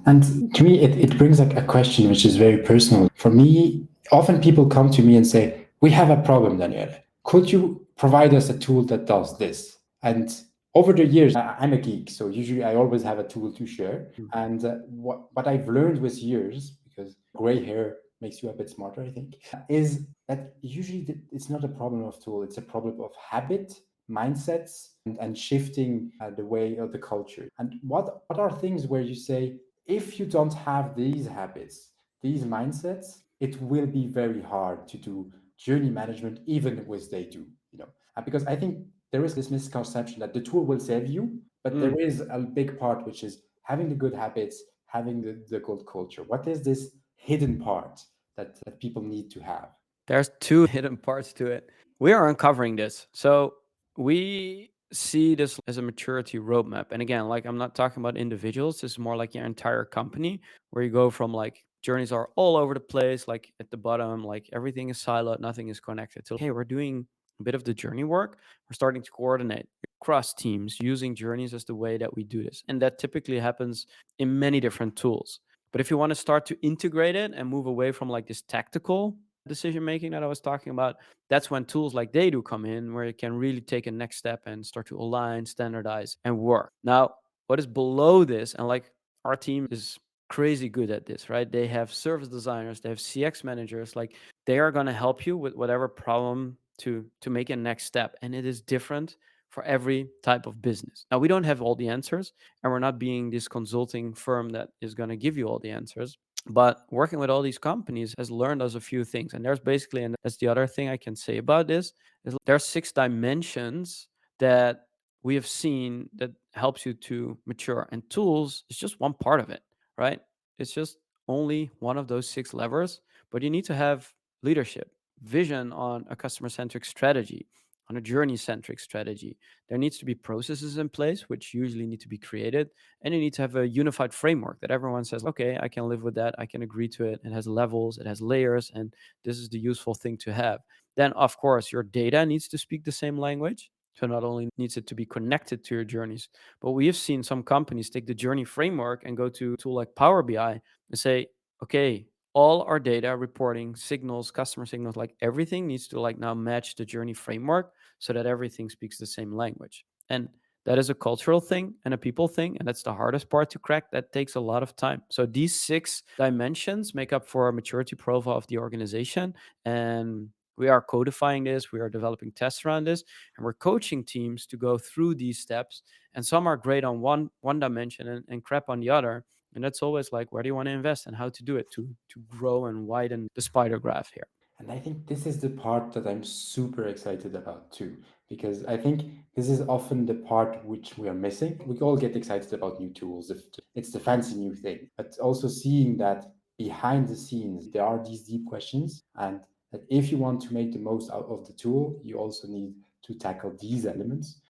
And to me, it brings like a question which is very personal. For me, often people come to me and say, we have a problem, Daniel. Could you provide us a tool that does this? And over the years, I'm a geek, so usually I always have a tool to share. And what I've learned with years, because gray hair makes you a bit smarter, I think, is that usually it's not a problem of tool, it's a problem of habit, mindsets, and shifting the way of the culture. And what are things where you say, if you don't have these habits, these mindsets, it will be very hard to do journey management, even with TheyDo, you know. Because I think there is this misconception that the tool will save you, but there Mm. is a big part which is having the good habits, having the good culture. What is this hidden part that people need to have? There's two hidden parts to it. We are uncovering this. So we see this as a maturity roadmap. And again, like I'm not talking about individuals, this is more like your entire company where you go from like journeys are all over the place, like at the bottom, like everything is siloed, nothing is connected. So, hey, we're doing a bit of the journey work. We're starting to coordinate across teams using journeys as the way that we do this. And that typically happens in many different tools. But if you want to start to integrate it and move away from like this tactical decision making that I was talking about, that's when tools like TheyDo come in, where you can really take a next step and start to align, standardize, and work. Now, what is below this, and like our team is crazy good at this, right? They have service designers, they have CX managers, like they are going to help you with whatever problem to make a next step, and it is different for every type of business. Now, we don't have all the answers, and we're not being this consulting firm that is going to give you all the answers, but working with all these companies has learned us a few things. And there's basically, and that's the other thing I can say about this, is there's 6 dimensions that we have seen that helps you to mature. And tools is just one part of it, right? It's just only one of those 6 levers, but you need to have leadership, vision on a customer centric strategy, on a journey centric strategy. There needs to be processes in place, which usually need to be created, and you need to have a unified framework that everyone says, okay, I can live with that, I can agree to it. It has levels, it has layers, and this is the useful thing to have. Then of course your data needs to speak the same language. So not only needs it to be connected to your journeys, but we have seen some companies take the journey framework and go to a tool like Power BI and say, okay, all our data reporting signals, customer signals, like everything needs to like now match the journey framework so that everything speaks the same language. And that is a cultural thing and a people thing, and that's the hardest part to crack. That takes a lot of time. So these 6 dimensions make up for a maturity profile of the organization, and we are codifying this, we are developing tests around this, and we're coaching teams to go through these steps. And some are great on one dimension and crap on the other. And that's always like, where do you want to invest and how to do it to grow and widen the spider graph here. And I think this is the part that I'm super excited about too, because I think this is often the part which we are missing. We all get excited about new tools, if it's the fancy new thing, but also seeing that behind the scenes, there are these deep questions, and that if you want to make the most out of the tool, you also need to tackle these elements.